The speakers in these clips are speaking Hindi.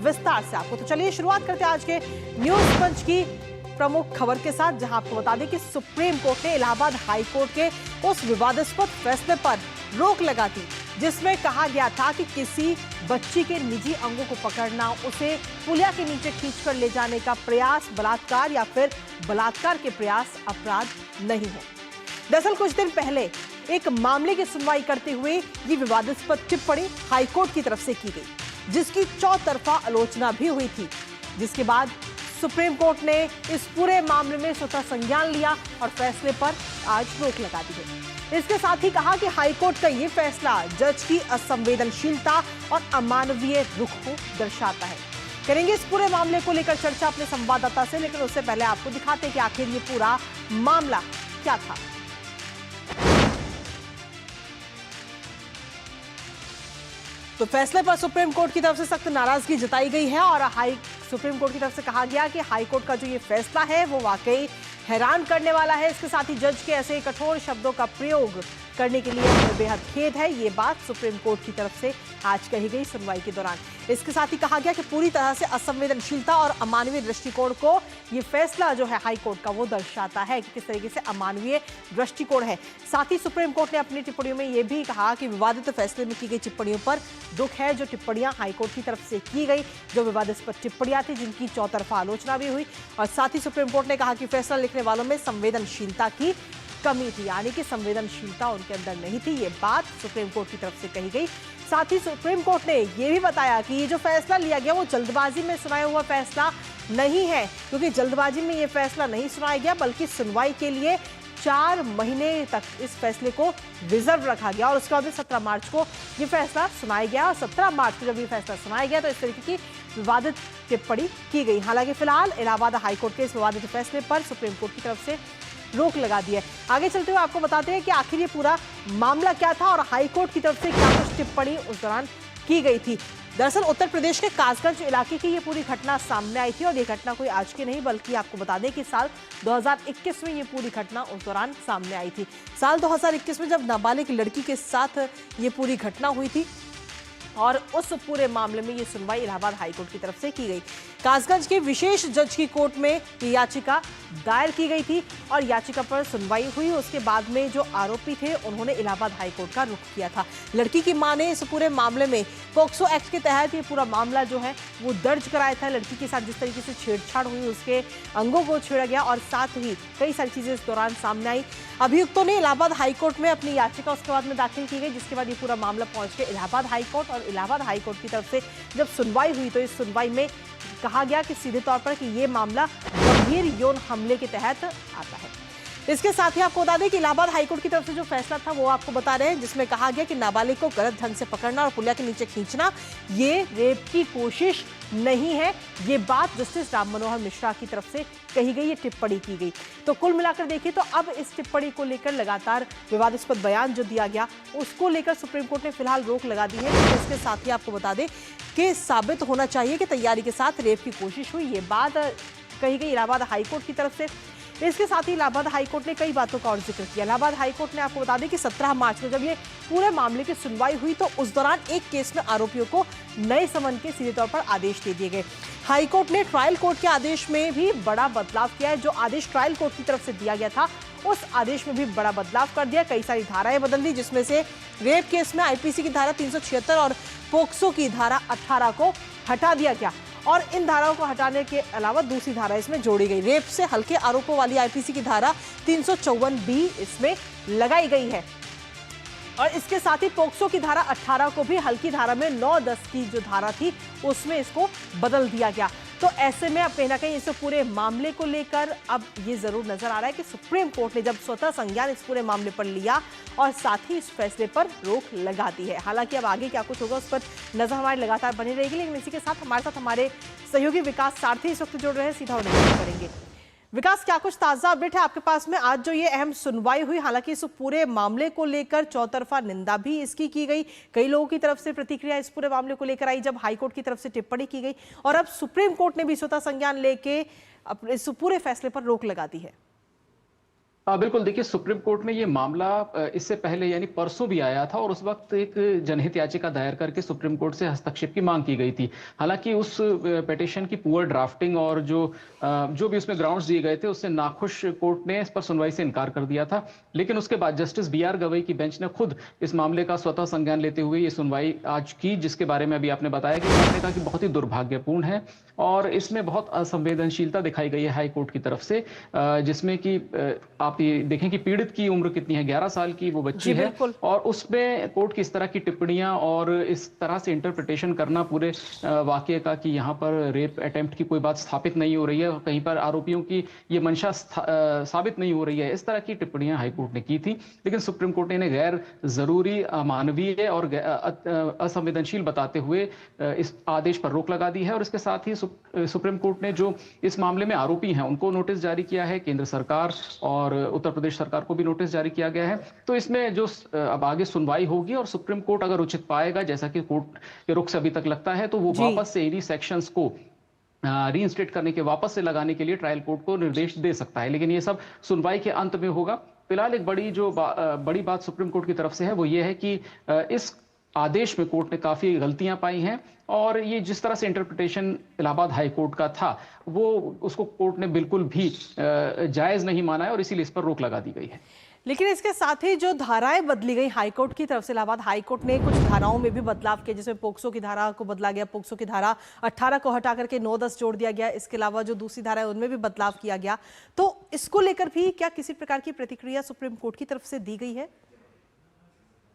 विस्तार से आपको। तो चलिए शुरुआत करते हैं आज के न्यूज पंच की प्रमुख खबर के साथ, जहां आपको बता दें कि सुप्रीम कोर्ट ने इलाहाबाद हाई कोर्ट के उस विवादास्पद फैसले पर रोक लगा दी जिसमें कहा गया था कि किसी बच्ची के निजी अंगों को पकड़ना, उसे पुलिया के नीचे खींचकर ले जाने का प्रयास बलात्कार या फिर बलात्कार के प्रयास अपराध नहीं है। दरअसल कुछ दिन पहले एक मामले की सुनवाई करते हुए ये विवादास्पद टिप्पणी हाईकोर्ट की तरफ से की गई, जिसकी चौतरफा आलोचना भी हुई थी, जिसके बाद सुप्रीम कोर्ट ने इस पूरे मामले में स्वतः संज्ञान लिया और फैसले पर आज रोक लगा दी है। इसके साथ ही कहा कि हाईकोर्ट का ये फैसला जज की असंवेदनशीलता और अमानवीय रुख को दर्शाता है। करेंगे इस पूरे मामले को लेकर चर्चा अपने संवाददाता से, लेकिन उससे पहले आपको दिखाते हैं कि आखिर ये पूरा मामला क्या था। तो फैसले पर सुप्रीम कोर्ट की तरफ से सख्त नाराजगी जताई गई है और सुप्रीम कोर्ट की तरफ से कहा गया कि हाई कोर्ट का जो ये फैसला है वो वाकई हैरान करने वाला है। इसके साथ ही जज के ऐसे कठोर शब्दों का प्रयोग करने के लिए हमें बेहद खेद है। ये बात सुप्रीम कोर्ट की तरफ से आज कही गई सुनवाई के दौरान। इसके साथ ही कहा गया कि पूरी तरह से असंवेदनशीलता और अमानवीय दृष्टिकोण को ये फैसला जो है हाई कोर्ट का वो दर्शाता है कि किस तरीके से अमानवीय दृष्टिकोण है। साथ ही सुप्रीम कोर्ट ने अपनी टिप्पणियों में ये भी कहा कि विवादित फैसले में की गई टिप्पणियों पर दुख है। जो टिप्पणियां हाई कोर्ट की तरफ से की गई, जो विवादास्पद टिप्पणियां थी, जिनकी चौतरफा आलोचना भी हुई, और साथ ही सुप्रीम कोर्ट ने कहा कि फैसला लिखने वालों में संवेदनशीलता की कमी थी, यानी कि संवेदनशीलता उनके अंदर नहीं थी। ये बात सुप्रीम कोर्ट की तरफ से कही गई। साथ ही सुप्रीम कोर्ट ने यह भी बताया कि ये जो फैसला लिया गया वो जल्दबाजी में सुनाया हुआ फैसला नहीं है, क्योंकि जल्दबाजी में ये फैसला नहीं सुनाया गया, बल्कि सुनवाई के लिए 4 महीने तक इस फैसले को रिजर्व रखा गया और उसके बाद 17 मार्च को ये फैसला सुनाया गया। और 17 मार्च को जब ये फैसला सुनाया गया तो इस तरीके की विवादित टिप्पणी की गई। हालांकि फिलहाल इलाहाबाद हाईकोर्ट के इस विवादित फैसले पर सुप्रीम कोर्ट की तरफ से रोक लगा दी है। आगे चलते हुए आपको बताते हैं कि आखिर ये पूरा मामला क्या था और हाईकोर्ट की तरफ से क्या कुछ टिप्पणी उस दौरान की गई थी। दरअसल उत्तर प्रदेश के कासगंज इलाके की ये पूरी घटना सामने आई थी और ये घटना कोई आज की नहीं, बल्कि आपको बता दें कि साल 2021 में ये पूरी घटना उस दौरान सामने आई थी। साल 2021 में जब नाबालिग लड़की के साथ ये पूरी घटना हुई थी और उस पूरे मामले में ये सुनवाई इलाहाबाद हाईकोर्ट की तरफ से की गई। कासगंज के विशेष जज की कोर्ट में ये याचिका दायर की गई थी और याचिका पर सुनवाई हुई। उसके बाद में जो आरोपी थे उन्होंने इलाहाबाद हाईकोर्ट का रुख किया था। लड़की की मां ने इस पूरे मामले में पोक्सो एक्ट के तहत ये पूरा मामला जो है वो दर्ज कराया था। लड़की के साथ जिस तरीके से छेड़छाड़ हुई, उसके अंगों को छेड़ा गया और साथ ही कई सारी चीजें इस दौरान सामने आई। अभियुक्तों ने इलाहाबाद हाईकोर्ट में अपनी याचिका उसके बाद में दाखिल की गई, जिसके बाद ये पूरा मामला पहुंच गया इलाहाबाद हाईकोर्ट और इलाहाबाद हाईकोर्ट की तरफ से जब सुनवाई हुई तो इस सुनवाई में कहा गया कि सीधे तौर पर कि ये मामला गंभीर यौन हमले के तहत आता है। इसके साथ ही आपको बता दें कि इलाहाबाद हाईकोर्ट की तरफ से जो फैसला था वो आपको बता रहे हैं, जिसमें कहा गया कि नाबालिग को गलत ढंग से पकड़ना और पुलिया के नीचे खींचना ये रेप की कोशिश नहीं है। ये बात जस्टिस राम मनोहर मिश्रा की तरफ से कही गई, ये टिप्पणी की गई। तो कुल मिलाकर देखिए तो अब इस टिप्पणी को लेकर लगातार विवादास्पद बयान जो दिया गया उसको लेकर सुप्रीम कोर्ट ने फिलहाल रोक लगा दी है। तो इसके साथ ही आपको बता दें कि साबित होना चाहिए कि तैयारी के साथ रेप की कोशिश हुई, ये बात कही गई इलाहाबाद हाईकोर्ट की तरफ से। इसके साथ ही इलाहाबाद हाईकोर्ट ने कई बातों का और जिक्र किया। इलाहाबाद हाईकोर्ट ने आपको बता दें कि 17 मार्च को जब ये पूरे मामले की सुनवाई हुई तो उस दौरान एक केस में आरोपियों को नए समन के सीधे तौर पर आदेश दे दिए गए। हाईकोर्ट ने ट्रायल कोर्ट के आदेश में भी बड़ा बदलाव किया है। जो आदेश ट्रायल कोर्ट की तरफ से दिया गया था उस आदेश में भी बड़ा बदलाव कर दिया। कई सारी धाराएं बदल दी, जिसमें से रेप केस में आईपीसी की धारा 376 और पोक्सो की धारा 18 को हटा दिया गया और इन धाराओं को हटाने के अलावा दूसरी धारा इसमें जोड़ी गई। रेप से हल्के आरोपों वाली आईपीसी की धारा 354 इसमें लगाई गई है और इसके साथ ही पोक्सो की धारा 18 को भी हल्की धारा में 9-10 की जो धारा थी उसमें इसको बदल दिया गया। तो ऐसे में अब कहीं ना कहीं इस पूरे मामले को लेकर अब ये जरूर नजर आ रहा है कि सुप्रीम कोर्ट ने जब स्वतः संज्ञान इस पूरे मामले पर लिया और साथ ही इस फैसले पर रोक लगा दी है। हालांकि अब आगे क्या कुछ होगा उस पर नजर हमारी लगातार बनी रहेगी, लेकिन इसी के साथ हमारे सहयोगी विकास सारथी इस वक्त जुड़ रहे हैं, सीधा उन्हें करेंगे। विकास, क्या कुछ ताजा अपडेट है आपके पास में? आज जो ये अहम सुनवाई हुई, हालांकि इस पूरे मामले को लेकर चौतरफा निंदा भी इसकी की गई, कई लोगों की तरफ से प्रतिक्रिया इस पूरे मामले को लेकर आई जब हाईकोर्ट की तरफ से टिप्पणी की गई और अब सुप्रीम कोर्ट ने भी स्वतः संज्ञान लेके इस पूरे फैसले पर रोक लगा दी है। बिल्कुल देखिए, सुप्रीम कोर्ट में ये मामला इससे पहले यानी परसों भी आया था और उस वक्त एक जनहित याचिका दायर करके सुप्रीम कोर्ट से हस्तक्षेप की मांग की गई थी। हालांकि उस पिटीशन की पुअर ड्राफ्टिंग और जो भी उसमें ग्राउंड्स दिए गए थे उससे नाखुश कोर्ट ने इस पर सुनवाई से इनकार कर दिया था। लेकिन उसके बाद जस्टिस बी आर गवई की बेंच ने खुद इस मामले का स्वतः संज्ञान लेते हुए ये सुनवाई आज की, जिसके बारे में अभी आपने बताया कि उन्होंने कहा कि बहुत ही दुर्भाग्यपूर्ण है और इसमें बहुत असंवेदनशीलता दिखाई गई है हाई कोर्ट की तरफ से, जिसमें कि आप ये देखें कि पीड़ित की उम्र कितनी है, 11 साल की वो बच्ची जी है बिल्कुल। और उसमें कोर्ट की इस तरह की टिप्पणियां और इस तरह से इंटरप्रिटेशन करना पूरे वाकये का कि यहाँ पर रेप अटेम्प्ट की कोई बात स्थापित नहीं हो रही है, कहीं पर आरोपियों की ये मंशा साबित नहीं हो रही है, इस तरह की टिप्पणियां हाईकोर्ट ने की थी। लेकिन सुप्रीम कोर्ट ने इन्हें गैर जरूरी, अमानवीय और असंवेदनशील बताते हुए इस आदेश पर रोक लगा दी है और इसके साथ ही सुप्रीम कोर्ट ने जो इस मामले में आरोपी हैं उनको नोटिस जारी किया है, केंद्र सरकार और उत्तर प्रदेश सरकार को भी नोटिस जारी किया गया है। तो इसमें जो अब आगे सुनवाई होगी और सुप्रीम कोर्ट अगर उचित पाएगा, जैसा कि कोर्ट के रुख से अभी तक लगता है, तो वो जी वापस से इन्हीं सेक्शंस को रीइंस्टेट करने के, वापस से लगाने के लिए ट्रायल कोर्ट को निर्देश दे सकता है। लेकिन ये सब सुनवाई के अंत में होगा। फिलहाल एक बड़ी बात सुप्रीम कोर्ट की तरफ से है वो ये है कि इस आदेश में कोर्ट ने काफी गलतियां पाई हैं और ये जिस तरह से इंटरप्रिटेशन इलाहाबाद हाई कोर्ट का था वो उसको कोर्ट ने बिल्कुल भी जायज नहीं माना है और इसीलिए इस पर रोक लगा दी गई है। लेकिन इसके साथ ही जो धाराएं बदली गई हाईकोर्ट की तरफ से, इलाहाबाद हाईकोर्ट ने कुछ धाराओं में भी बदलाव किए, जिसमें पोक्सो की धारा को बदला गया, पोक्सो की धारा 18 को हटा करके 9-10 जोड़ दिया गया। इसके अलावा जो दूसरी धारा है उनमें भी बदलाव किया गया। तो इसको लेकर भी क्या किसी प्रकार की प्रतिक्रिया सुप्रीम कोर्ट की तरफ से दी गई है?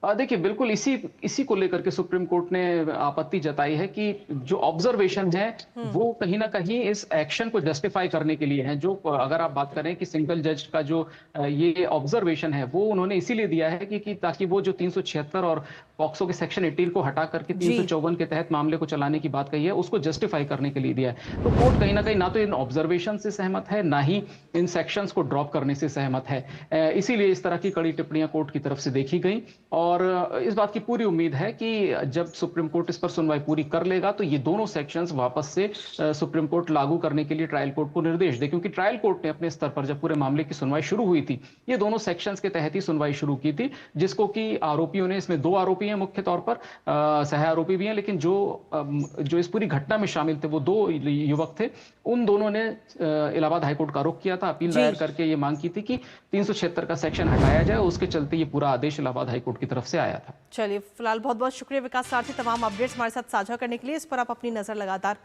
देखिए, बिल्कुल इसी को लेकर के सुप्रीम कोर्ट ने आपत्ति जताई है कि जो ऑब्जर्वेशन है वो कहीं ना कहीं इस एक्शन को जस्टिफाई करने के लिए है। जो अगर आप बात करें कि सिंगल जज का जो ये ऑब्जर्वेशन है वो उन्होंने इसीलिए दिया है कि ताकि वो जो 376 और पॉक्सो के सेक्शन 18 को हटा करके 354 के तहत मामले को चलाने की बात कही है उसको जस्टिफाई करने के लिए दिया है। तो कोर्ट कहीं ना कहीं ना तो इन ऑब्जर्वेशन से सहमत है, ना ही इन सेक्शंस को ड्रॉप करने से सहमत है। इसीलिए इस तरह की कड़ी टिप्पणियां कोर्ट की तरफ से देखी गई और इस बात की पूरी उम्मीद है कि जब सुप्रीम कोर्ट इस पर सुनवाई पूरी कर लेगा तो ये दोनों सेक्शंस वापस से सुप्रीम कोर्ट लागू करने के लिए ट्रायल कोर्ट को निर्देश दे, क्योंकि ट्रायल कोर्ट ने अपने स्तर पर जब पूरे मामले की सुनवाई शुरू हुई थी ये दोनों सेक्शंस के तहत ही सुनवाई शुरू की थी, जिसको कि आरोपियों ने, इसमें 2 आरोपी हैं मुख्य तौर पर, सह आरोपी भी हैं, लेकिन जो इस पूरी घटना में शामिल थे वो 2 युवक थे। उन दोनों ने इलाहाबाद हाईकोर्ट का रुख किया था, अपील दायर करके ये मांग की थी कि 376 का सेक्शन हटाया जाए। उसके चलते ये पूरा आदेश इलाहाबाद हाईकोर्ट की तरफ से आया था। चलिए, फिलहाल बहुत बहुत शुक्रिया विकास सारथी, तमाम अपडेट्स हमारे साथ साझा करने के लिए। इस पर आप अपनी नजर लगातार